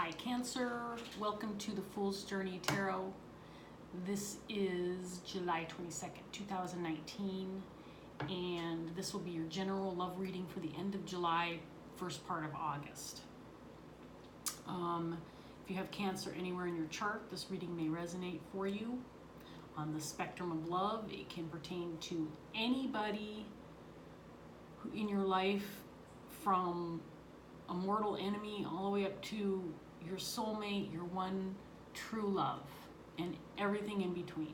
Hi Cancer, welcome to the Fool's Journey Tarot. This is July 22nd, 2019, and this will be your general love reading for the end of July, first part of August. If you have Cancer anywhere in your chart, this reading may resonate for you. On the spectrum of love, it can pertain to anybody in your life, from a mortal enemy all the way up to your soulmate, your one true love, and everything in between.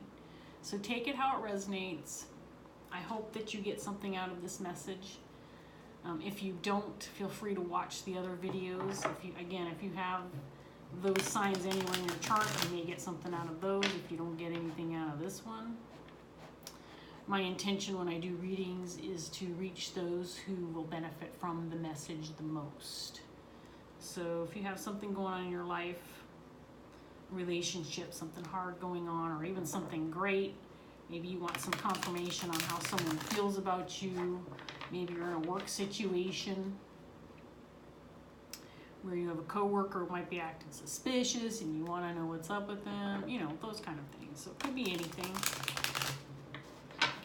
So take it how it resonates. I hope that you get something out of this message. If you don't, feel free to watch the other videos. If you have those signs anywhere in your chart, you may get something out of those if you don't get anything out of this one. My intention when I do readings is to reach those who will benefit from the message the most. So if you have something going on in your life, relationship, something hard going on, or even something great, maybe you want some confirmation on how someone feels about you, maybe you're in a work situation where you have a coworker who might be acting suspicious and you want to know what's up with them, those kind of things. So it could be anything.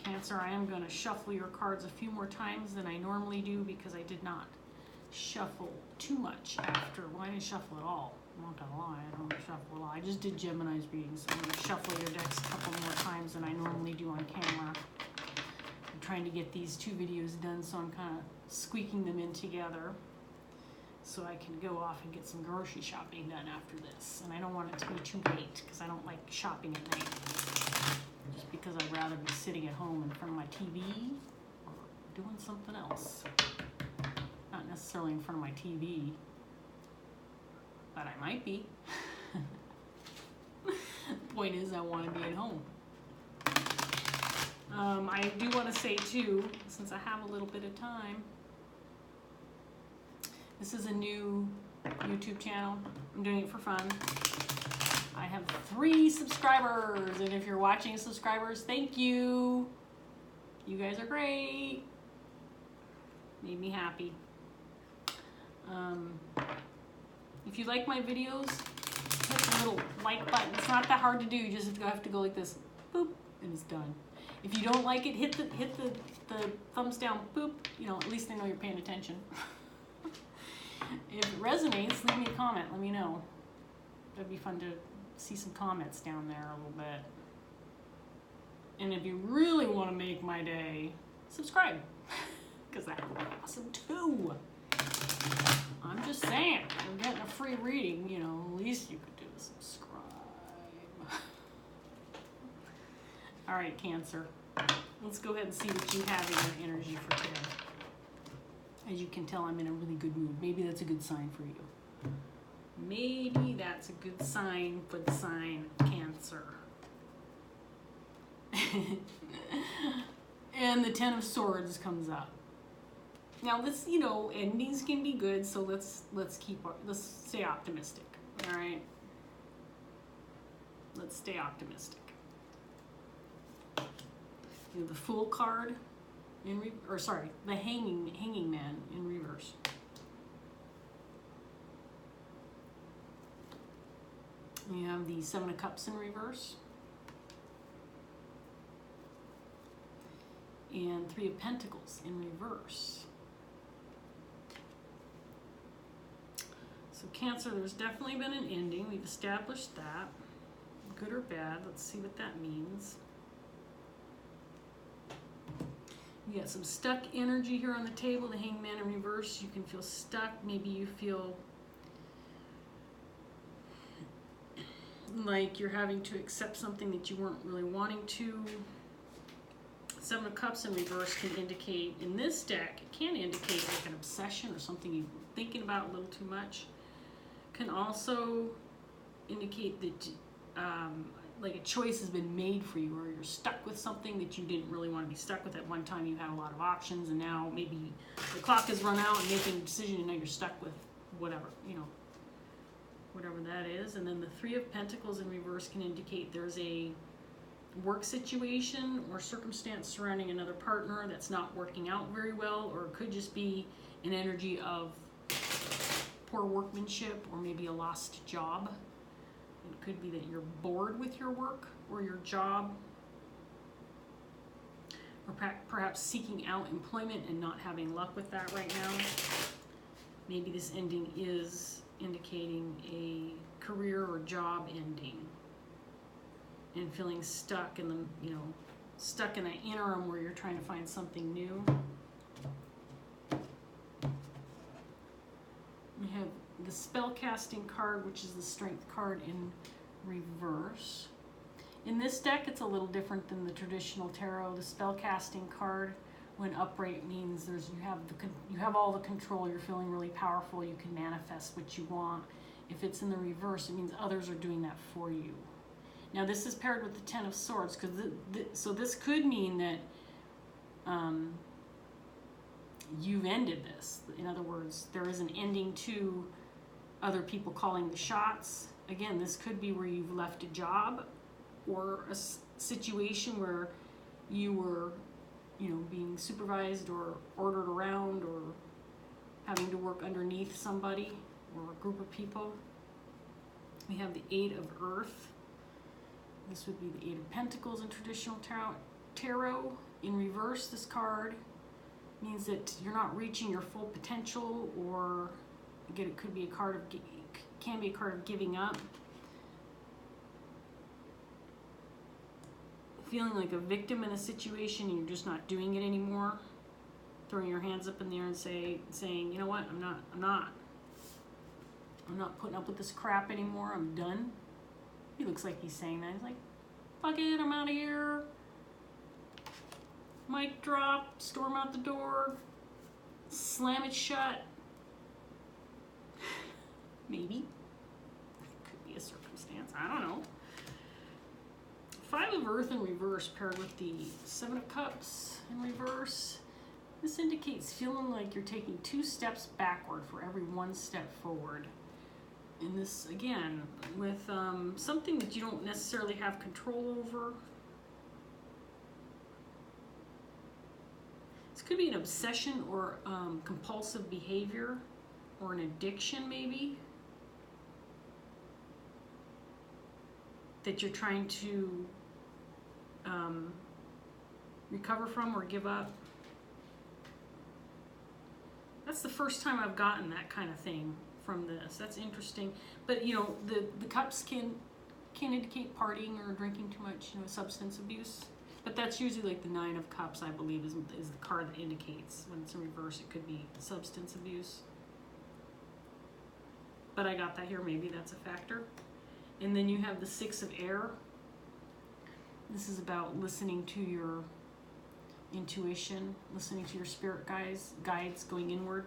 Cancer, I am going to shuffle your cards a few more times than I normally do because I did not shuffle too much after. Well, I didn't shuffle at all. I'm not going to lie, I don't shuffle at all. I just did Gemini's reading, so I'm going to shuffle your decks a couple more times than I normally do on camera. I'm trying to get these two videos done, so I'm kind of squeaking them in together so I can go off and get some grocery shopping done after this. And I don't want it to be too late because I don't like shopping at night. Just because I'd rather be sitting at home in front of my TV or doing something else. Not necessarily in front of my TV, but I might be. The point is, I want to be at home. I do want to say too, since I have a little bit of time, this is a new YouTube channel. I'm doing it for fun. I have 3 subscribers, and if you're watching subscribers, thank you. You guys are great. Made me happy. If you like my videos, hit the little like button. It's not that hard to do. You just have to go like this, boop, and it's done. If you don't like it, hit the thumbs down, boop. At least I know you're paying attention. If it resonates, leave me a comment. Let me know. That'd be fun to see some comments down there a little bit. And if you really want to make my day, subscribe, because that would be awesome too. I'm just saying, you're getting a free reading, the least you could do is subscribe. All right, Cancer, let's go ahead and see what you have in your energy for today. As you can tell, I'm in a really good mood. Maybe that's a good sign for you. Maybe that's a good sign for the sign Cancer. And the 10 of Swords comes up. Now this, endings can be good, so let's stay optimistic. All right. Let's stay optimistic. The Fool card the Hanging Man in reverse. You have the 7 of Cups in reverse. And 3 of Pentacles in reverse. So Cancer, there's definitely been an ending. We've established that. Good or bad. Let's see what that means. You got some stuck energy here on the table. The Hanged Man in reverse. You can feel stuck. Maybe you feel like you're having to accept something that you weren't really wanting to. 7 of Cups in reverse can indicate, in this deck, it can indicate like an obsession or something you've been thinking about a little too much. Can also indicate that like a choice has been made for you, or you're stuck with something that you didn't really want to be stuck with. At one time you had a lot of options, and now maybe the clock has run out and making a decision, and now you're stuck with whatever, whatever that is. And then the 3 of Pentacles in reverse can indicate there's a work situation or circumstance surrounding another partner that's not working out very well, or it could just be an energy of poor workmanship, or maybe a lost job. It could be that you're bored with your work or your job, or perhaps seeking out employment and not having luck with that right now. Maybe this ending is indicating a career or job ending, and feeling stuck in the, stuck in an interim where you're trying to find something new. We have the spell casting card, which is the strength card in reverse. In this deck, it's a little different than the traditional tarot. The spell casting card, when upright, means you have all the control. You're feeling really powerful. You can manifest what you want. If it's in the reverse, it means others are doing that for you. Now, this is paired with the Ten of Swords, so this could mean that you've ended this. In other words, there is an ending to other people calling the shots. Again, this could be where you've left a job or a situation where you were, being supervised or ordered around or having to work underneath somebody or a group of people. We have the Eight of Earth. This would be the Eight of Pentacles in traditional tarot. In reverse, this card means that you're not reaching your full potential, or again, it could be a card of giving up. Feeling like a victim in a situation and you're just not doing it anymore. Throwing your hands up in the air and saying, you know what, I'm not putting up with this crap anymore. I'm done. He looks like he's saying that. He's like, fuck it, I'm out of here. Mic drop, storm out the door, slam it shut. Maybe. Could be a circumstance. I don't know. Five of Earth in reverse paired with the Seven of Cups in reverse. This indicates feeling like you're taking 2 steps backward for every 1 step forward. And this, again, with something that you don't necessarily have control over. This could be an obsession or compulsive behavior, or an addiction maybe, that you're trying to recover from or give up. That's the first time I've gotten that kind of thing from this. That's interesting. But the cups can indicate partying or drinking too much, substance abuse. But that's usually like the Nine of Cups, I believe, is the card that indicates when it's in reverse. It could be substance abuse. But I got that here. Maybe that's a factor. And then you have the Six of Air. This is about listening to your intuition, listening to your spirit guides, going inward,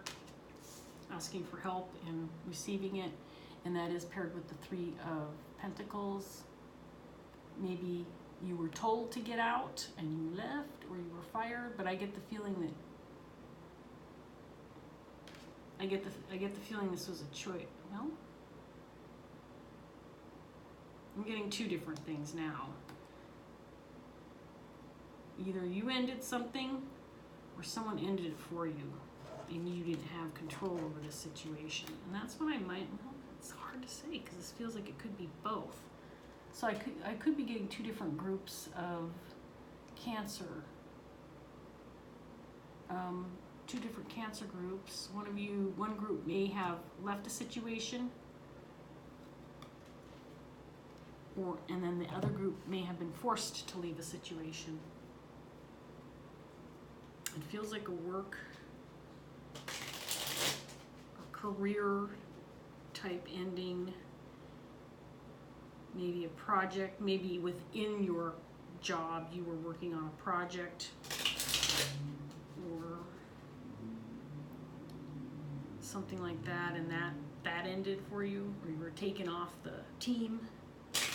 asking for help and receiving it. And that is paired with the Three of Pentacles. Maybe you were told to get out and you left, or you were fired, but I get the feeling that I get the feeling this was a choice. Well, I'm getting 2 different things now. Either you ended something or someone ended it for you and you didn't have control over the situation. And that's what it's hard to say because this feels like it could be both. So I could be getting 2 different groups of Cancer. 2 different Cancer groups. One group may have left a situation, and then the other group may have been forced to leave a situation. It feels like a work or career type ending. Maybe a project, maybe within your job you were working on a project, or something like that, and that ended for you, or you were taken off the team,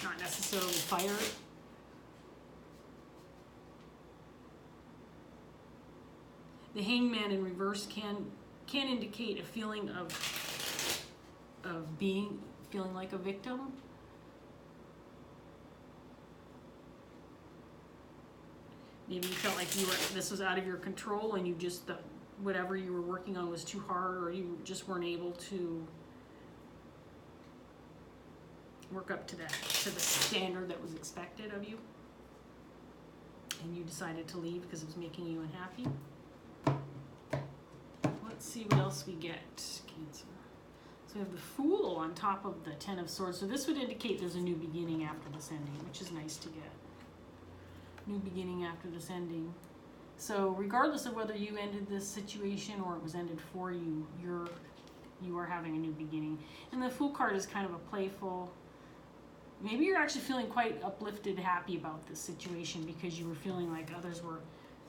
not necessarily fired. The Hangman in reverse can indicate a feeling of feeling like a victim. Maybe you felt like this was out of your control, and you just whatever you were working on was too hard, or you just weren't able to work up to the standard that was expected of you, and you decided to leave because it was making you unhappy. Let's see what else we get. Cancer. So we have the Fool on top of the Ten of Swords. So this would indicate there's a new beginning after this ending, which is nice to get. New beginning after this ending. So regardless of whether you ended this situation or it was ended for you, you are having a new beginning. And the Fool card is kind of a playful, maybe you're actually feeling quite uplifted, happy about this situation because you were feeling like others were.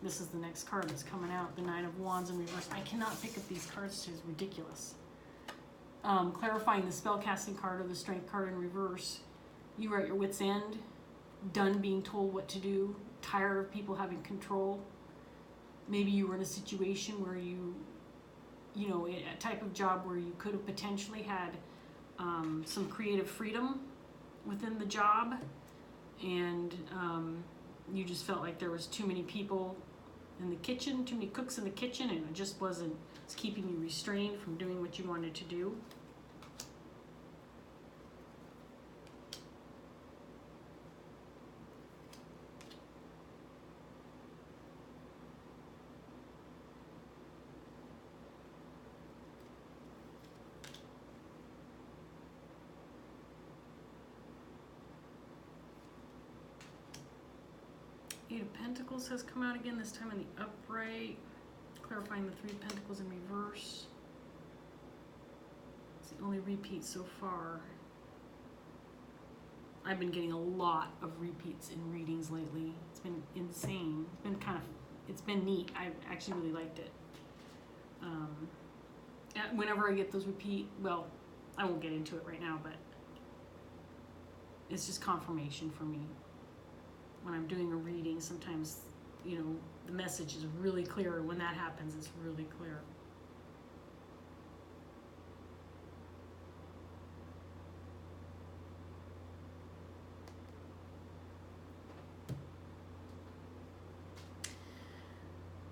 This is the next card that's coming out, the Nine of Wands in reverse. I cannot pick up these cards, it's ridiculous. Clarifying the spellcasting card or the Strength card in reverse. You were at your wit's end, done being told what to do, tired of people having control. Maybe you were in a situation where you know, a type of job where you could have potentially had some creative freedom within the job, and you just felt like there was too many people in the kitchen, too many cooks in the kitchen, and it just wasn't, it's keeping you restrained from doing what you wanted to do. Eight of Pentacles has come out again, this time in the upright, clarifying the Three of Pentacles in reverse. It's the only repeat so far. I've been getting a lot of repeats in readings lately. It's been insane. It's been neat. I actually really liked it. Whenever I get those well, I won't get into it right now, but it's just confirmation for me. When I'm doing a reading, sometimes, you know, the message is really clear. When that happens, it's really clear.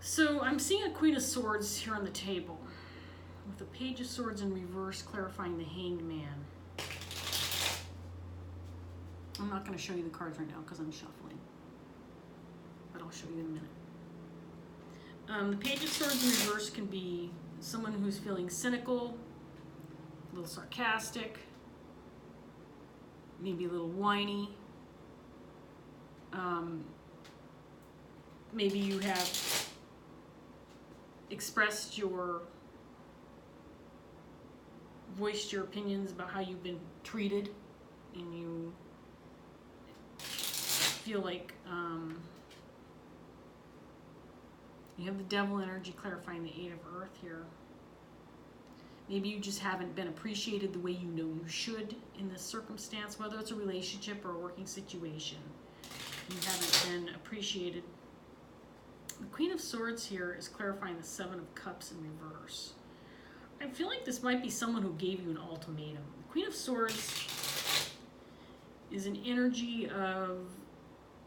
So I'm seeing a Queen of Swords here on the table with the Page of Swords in reverse, clarifying the Hanged Man. I'm not going to show you the cards right now because I'm shuffling, but I'll show you in a minute. The Page of Swords in reverse can be someone who's feeling cynical, a little sarcastic, maybe a little whiny. Maybe you have voiced your opinions about how you've been treated, and you feel like you have the Devil energy, clarifying the Eight of Earth here. Maybe you just haven't been appreciated the way you know you should in this circumstance, whether it's a relationship or a working situation. You haven't been appreciated. The Queen of Swords here is clarifying the Seven of Cups in reverse. I feel like this might be someone who gave you an ultimatum. The Queen of Swords is an energy of,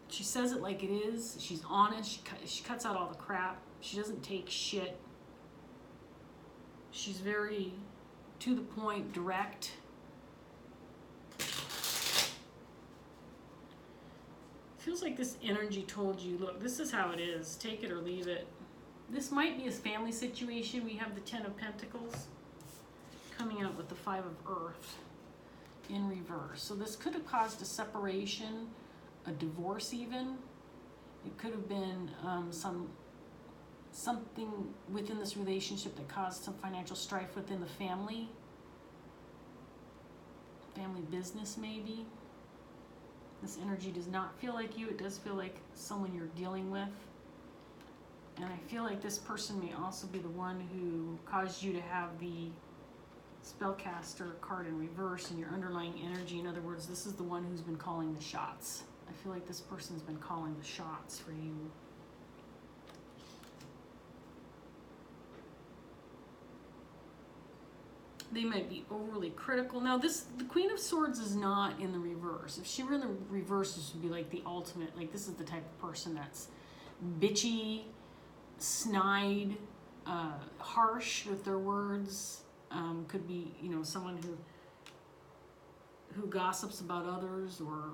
she says it like it is. She's honest. She cuts out all the crap. She doesn't take shit. She's very to the point, direct. Feels like this energy told you, look, this is how it is. Take it or leave it. This might be a family situation. We have the Ten of Pentacles coming out with the Five of Earth in reverse. So this could have caused a separation, a divorce even. It could have been something within this relationship that caused some financial strife within the family. Family business maybe. This energy does not feel like you. It does feel like someone you're dealing with. And I feel like this person may also be the one who caused you to have the Spellcaster card in reverse in your underlying energy. In other words, this is the one who's been calling the shots. I feel like this person's been calling the shots for you. They might be overly critical. Now the Queen of Swords is not in the reverse. If she were in the reverse, this would be like the ultimate, like this is the type of person that's bitchy, snide, harsh with their words. Could be, you know, someone who gossips about others, or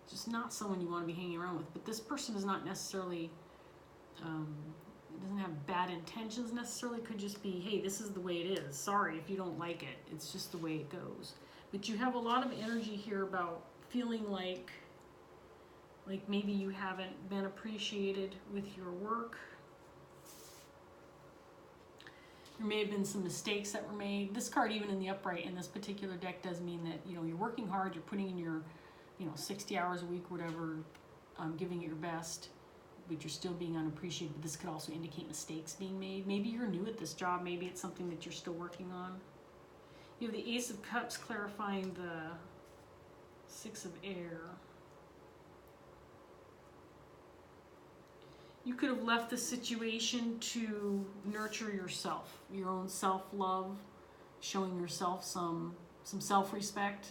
just not someone you want to be hanging around with. But this person is not necessarily, doesn't have bad intentions necessarily. Could just be, hey, this is the way it is. Sorry if you don't like it. It's just the way it goes. But you have a lot of energy here about feeling like maybe you haven't been appreciated with your work. There may have been some mistakes that were made. This card, even in the upright in this particular deck, does mean that, you know, you're working hard, you're putting in your, you know, 60 hours a week, whatever, giving it your best, but you're still being unappreciated. But this could also indicate mistakes being made. Maybe you're new at this job. Maybe it's something that you're still working on. You have the Ace of Cups clarifying the Six of Air. You could have left the situation to nurture yourself, your own self-love, showing yourself some self-respect.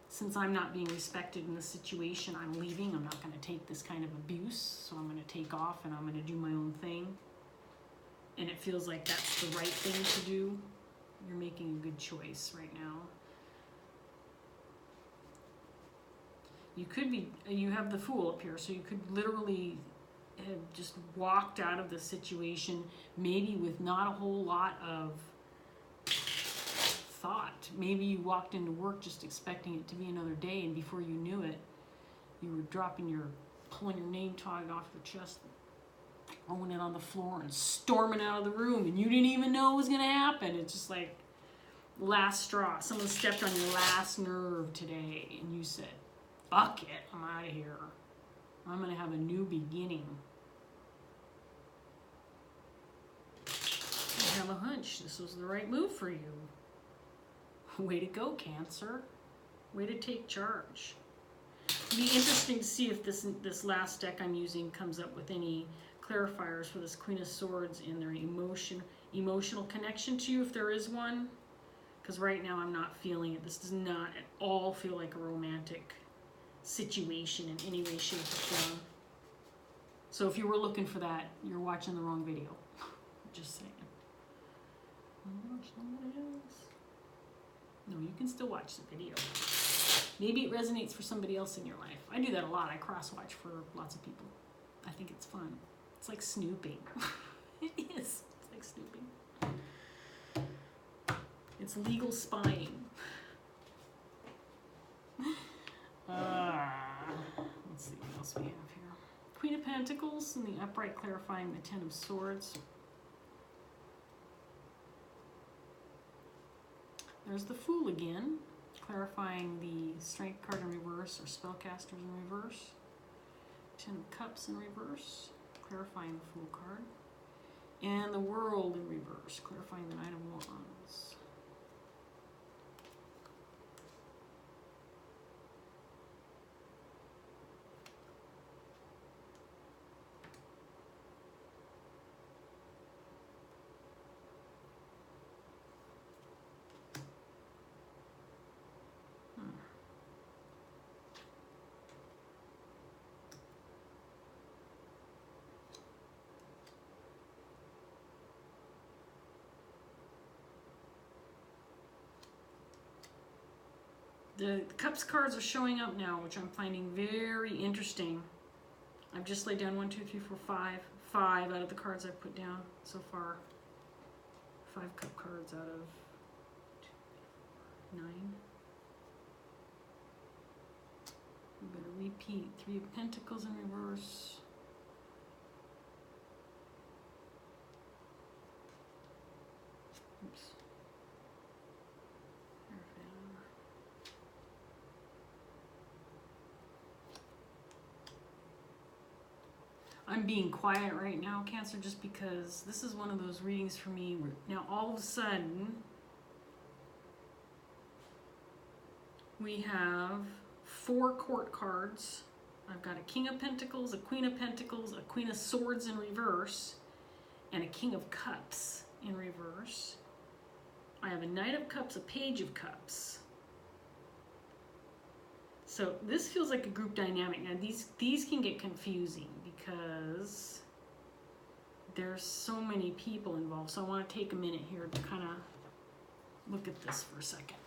Since I'm not being respected in this situation, I'm leaving. I'm not going to take this kind of abuse, so I'm going to take off and I'm going to do my own thing. And it feels like that's the right thing to do. You're making a good choice right now. You could be, you have the Fool up here, so you could literally have just walked out of the situation, maybe with not a whole lot of thought. Maybe you walked into work just expecting it to be another day, and before you knew it, you were pulling your name tag off your chest, throwing it on the floor and storming out of the room, and you didn't even know it was going to happen. It's just like last straw. Someone stepped on your last nerve today, and you said, fuck it, I'm out of here. I'm going to have a new beginning. I have a hunch this was the right move for you. Way to go, Cancer. Way to take charge. It'll be interesting to see if this last deck I'm using comes up with any clarifiers for this Queen of Swords in their emotional connection to you, if there is one. Because right now I'm not feeling it. This does not at all feel like a romantic situation in any way, shape, or form. So if you were looking for that, you're watching the wrong video. Just saying. Watch somebody else. No, you can still watch the video. Maybe it resonates for somebody else in your life. I do that a lot. I cross-watch for lots of people. I think it's fun. It's like snooping. It is. It's like snooping. It's legal spying. Let's see what else we have here. Queen of Pentacles in the upright clarifying the Ten of Swords. There's the Fool again, clarifying the Strength card in reverse, or Spellcasters in reverse. Ten of Cups in reverse, clarifying the Fool card. And the World in reverse, clarifying the Knight of Wands. The Cups cards are showing up now, which I'm finding very interesting. I've just laid down 1, 2, 3, 4, 5. 5 out of the cards I've put down so far. 5 Cup cards out of 9. I'm going to repeat 3 of Pentacles in reverse. Oops. I'm being quiet right now, Cancer, just because this is one of those readings for me where now all of a sudden we have 4 court cards. I've got a King of Pentacles, a Queen of Pentacles, a Queen of Swords in reverse, and a King of Cups in reverse. I have a Knight of Cups, a Page of Cups. So this feels like a group dynamic. Now these can get confusing because there's so many people involved. So I want to take a minute here to kind of look at this for a second.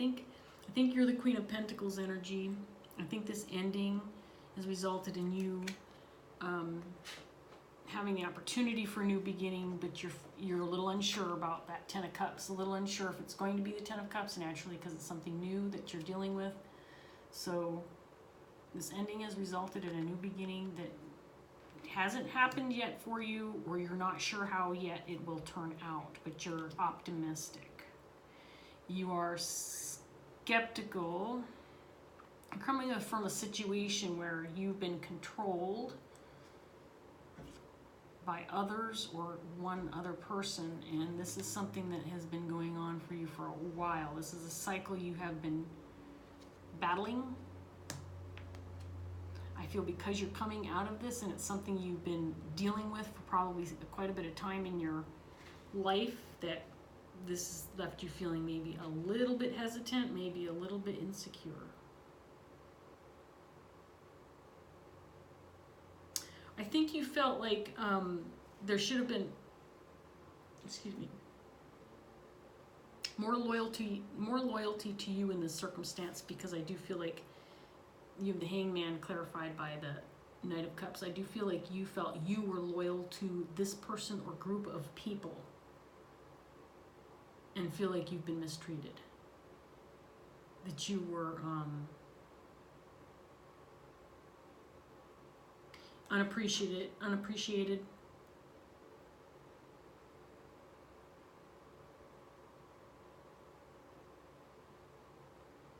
think you're the Queen of Pentacles energy. I think this ending has resulted in you having the opportunity for a new beginning, but you're a little unsure about that Ten of Cups, a little unsure if it's going to be the Ten of Cups, naturally, because it's something new that you're dealing with. So this ending has resulted in a new beginning that hasn't happened yet for you, or you're not sure how yet it will turn out, but you're optimistic. You are skeptical. You're coming from a situation where you've been controlled by others or one other person, and this is something that has been going on for you for a while. This is a cycle you have been battling. I feel because you're coming out of this, and it's something you've been dealing with for probably quite a bit of time in your life, that this has left you feeling maybe a little bit hesitant, maybe a little bit insecure. I think you felt like there should have been, more loyalty to you in this circumstance, because I do feel like you have the Hangman clarified by the Knight of Cups. I do feel like you felt you were loyal to this person or group of people and feel like you've been mistreated. That you were unappreciated.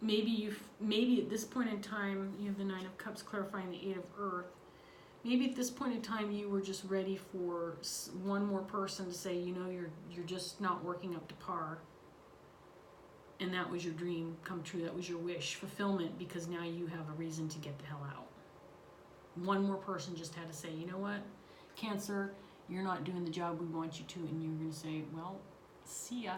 Maybe at this point in time, you have the Nine of Cups clarifying the Eight of Earth. Maybe at this point in time, you were just ready for one more person to say, you know, you're just not working up to par. And that was your dream come true. That was your wish fulfillment, because now you have a reason to get the hell out. One more person just had to say, you know what, Cancer, you're not doing the job we want you to, and you're going to say, well, see ya.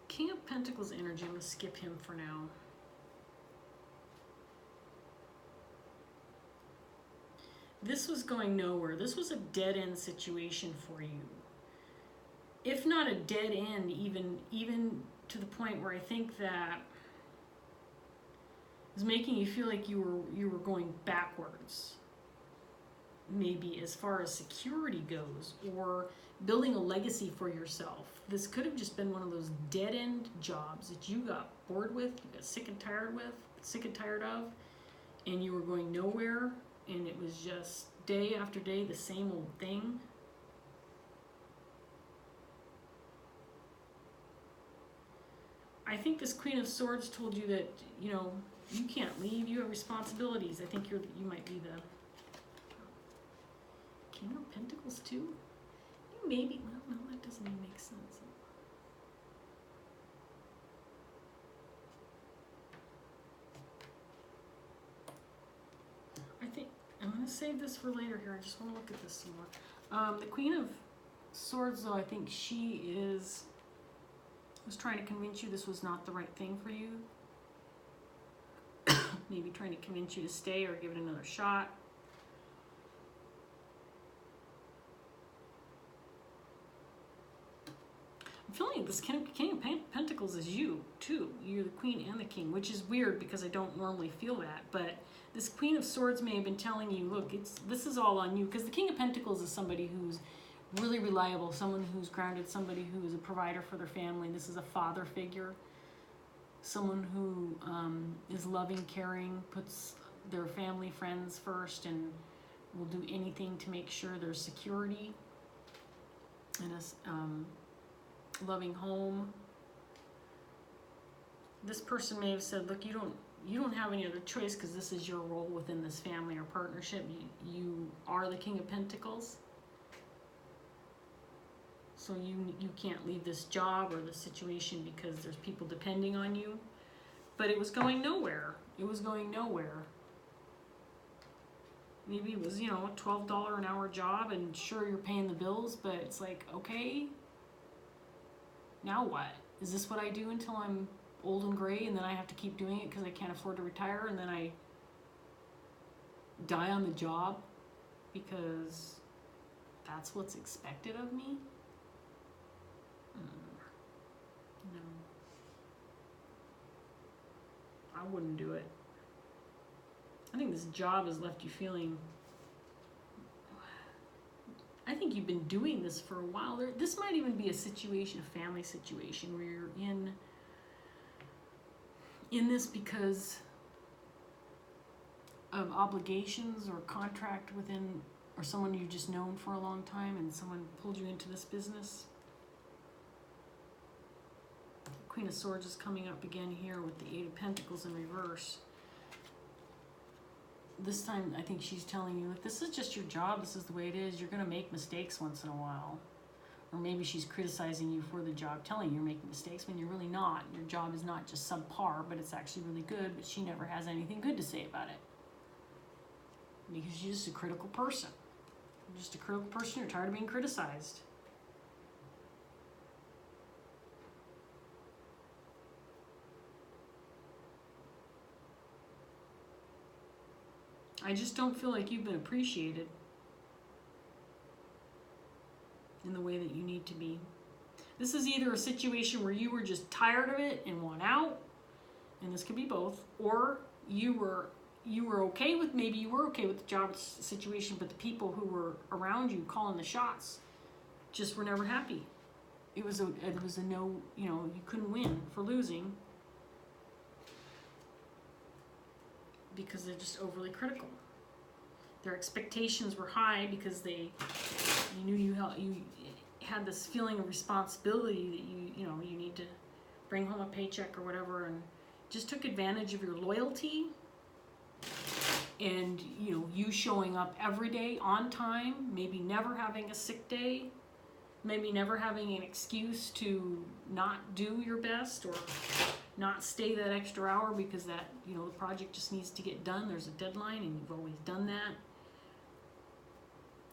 King of Pentacles energy, I'm going to skip him for now. This was going nowhere. This was a dead-end situation for you. If not a dead end, even to the point where I think that is making you feel like you were going backwards. Maybe as far as security goes, or building a legacy for yourself. This could have just been one of those dead-end jobs that you got bored with, you got sick and tired of, and you were going nowhere, and it was just day after day the same old thing. I think this Queen of Swords told you that, you know, you can't leave, you have responsibilities. I think you might be the King of Pentacles too? You maybe, well, no, that doesn't even make sense. I think, I'm going to save this for later here. I just want to look at this some more. The Queen of Swords, though, I think she was trying to convince you this was not the right thing for you. Maybe trying to convince you to stay or give it another shot. I'm feeling this King of Pentacles is you, too. You're the Queen and the King, which is weird because I don't normally feel that. But this Queen of Swords may have been telling you, look, this is all on you. Because the King of Pentacles is somebody who's really reliable, someone who's grounded, somebody who is a provider for their family. This is a father figure. Someone who is loving, caring, puts their family, friends first, and will do anything to make sure there's security and a loving home. This person may have said, look, you don't have any other choice because this is your role within this family or partnership. You are the King of Pentacles. So you can't leave this job or this situation because there's people depending on you. But it was going nowhere. It was going nowhere. Maybe it was, you know, a $12 an hour job, and sure, you're paying the bills, but it's like, okay, now what? Is this what I do until I'm old and gray, and then I have to keep doing it because I can't afford to retire, and then I die on the job because That's what's expected of me? No. I wouldn't do it. I think this job has left you feeling... I think you've been doing this for a while. This might even be a situation, a family situation, where you're in this because of obligations or contract within, or someone you've just known for a long time and someone pulled you into this business. Queen of Swords is coming up again here with the Eight of Pentacles in reverse. This time, I think she's telling you, if this is just your job, this is the way it is, you're going to make mistakes once in a while. Or maybe she's criticizing you for the job, telling you you're making mistakes when you're really not. Your job is not just subpar, but it's actually really good, but she never has anything good to say about it. Because she's just a critical person. You're just a critical person, you're tired of being criticized. I just don't feel like you've been appreciated in the way that you need to be. This is either a situation where you were just tired of it and want out, and this could be both, or you were okay with, maybe you were okay with the job situation, but the people who were around you calling the shots just were never happy. It was a no, you couldn't win for losing because they're just overly critical. Their expectations were high because you knew you had this feeling of responsibility that you need to bring home a paycheck or whatever, and just took advantage of your loyalty and you showing up every day on time, maybe never having a sick day, maybe never having an excuse to not do your best or not stay that extra hour because that the project just needs to get done. There's a deadline and you've always done that,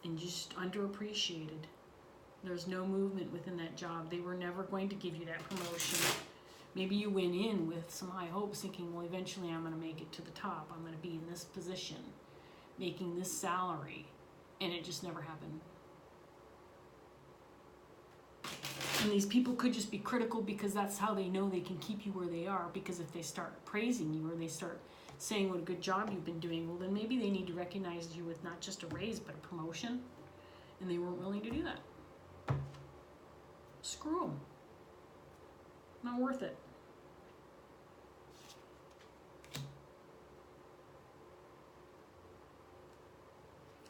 and just underappreciated. There's no movement within that job. They were never going to give you that promotion. Maybe you went in with some high hopes thinking, well, eventually I'm going to make it to the top. I'm going to be in this position, making this salary, and it just never happened. And these people could just be critical because that's how they know they can keep you where they are, because if they start praising you or they start saying what a good job you've been doing, well, then maybe they need to recognize you with not just a raise, but a promotion, and they weren't willing to do that. Screw them. Not worth it.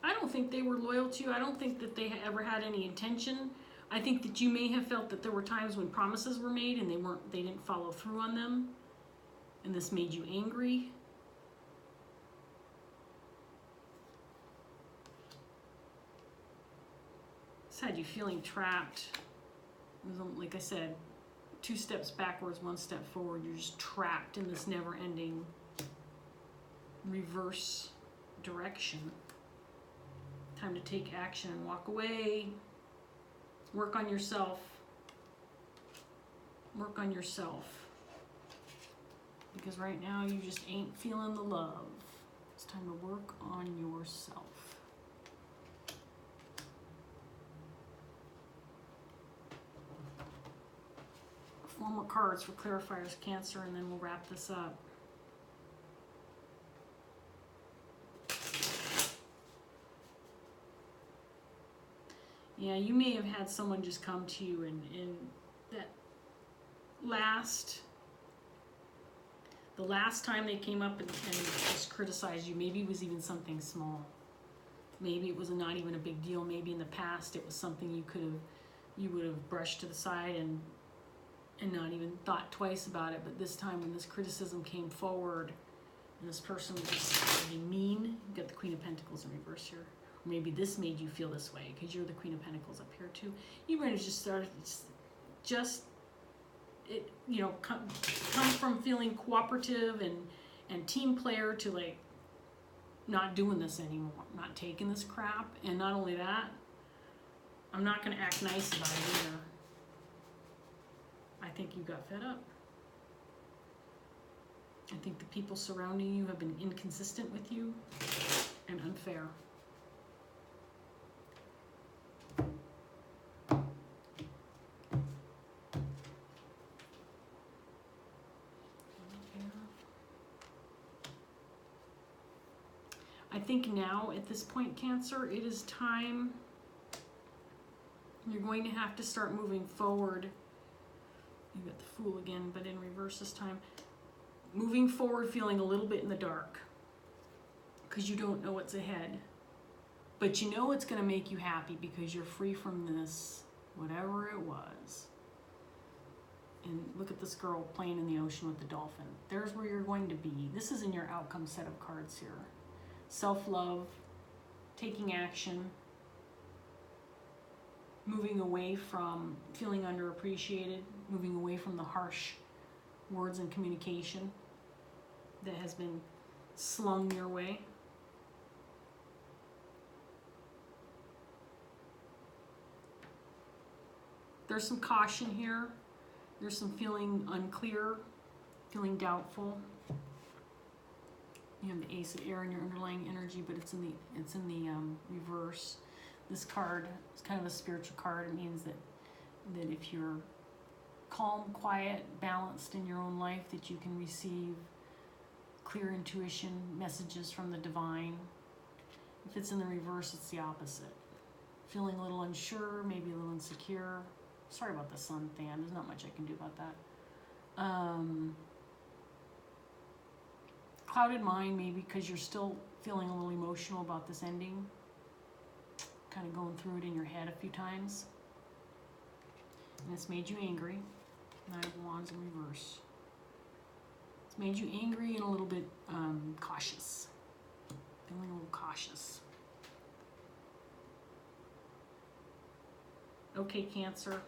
I don't think they were loyal to you. I don't think that they ever had any intention. I think that you may have felt that there were times when promises were made and they didn't follow through on them, and this made you angry. This had you feeling trapped. It was, like I said, 2 steps backwards, 1 step forward. You're just trapped in this never-ending reverse direction. Time to take action and walk away. Work on yourself. Work on yourself. Because right now you just ain't feeling the love. It's time to work on yourself. Four more cards for clarifiers, Cancer, and then we'll wrap this up. Yeah, you may have had someone just come to you and that the last time they came up and just criticized you, maybe it was even something small. Maybe it was not even a big deal. Maybe in the past it was something you would have brushed to the side and not even thought twice about it. But this time when this criticism came forward and this person was just being mean, you got the Queen of Pentacles in reverse here. Or maybe this made you feel this way because you're the Queen of Pentacles up here too. You were just started come from feeling cooperative and team player to like not doing this anymore, not taking this crap. And not only that, I'm not going to act nice about it either. I think you got fed up. I think the people surrounding you have been inconsistent with you and unfair. I think now at this point, Cancer, it is time. You're going to have to start moving forward. You got the Fool again, but in reverse this time. Moving forward, feeling a little bit in the dark because you don't know what's ahead. But you know it's going to make you happy because you're free from this, whatever it was. And look at this girl playing in the ocean with the dolphin. There's where you're going to be. This is in your outcome set of cards here. Self-love, taking action, moving away from feeling underappreciated, moving away from the harsh words and communication that has been slung your way. There's some caution here. There's some feeling unclear, feeling doubtful. You have the Ace of Air in your underlying energy, but it's in the reverse. This card is kind of a spiritual card. It means that if you're calm, quiet, balanced in your own life, that you can receive clear intuition, messages from the divine. If it's in the reverse, it's the opposite. Feeling a little unsure, maybe a little insecure. Sorry about the sun, Than. There's not much I can do about that. Clouded mind, maybe because you're still feeling a little emotional about this ending. Kind of going through it in your head a few times. And it's made you angry. Knight of Wands in reverse. It's made you angry and a little bit cautious. Feeling a little cautious. Okay, Cancer.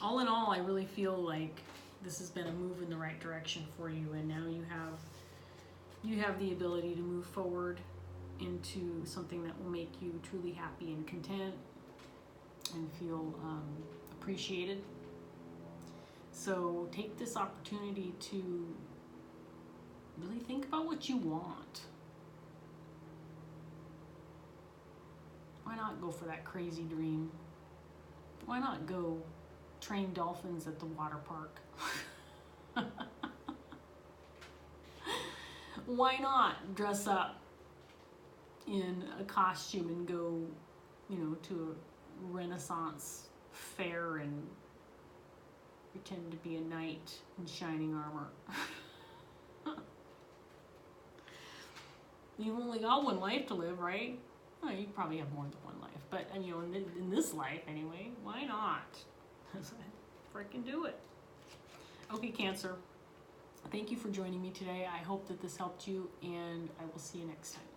All in all, I really feel like this has been a move in the right direction for you, and now you have the ability to move forward into something that will make you truly happy and content and feel appreciated. So take this opportunity to really think about what you want. Why not go for that crazy dream? Why not go train dolphins at the water park? Why not dress up in a costume and go, to a Renaissance fair and pretend to be a knight in shining armor? You've only got one life to live, right? Well, you probably have more than one life, but in this life anyway, why not? Freaking do it. Okay, Cancer. Thank you for joining me today. I hope that this helped you, and I will see you next time.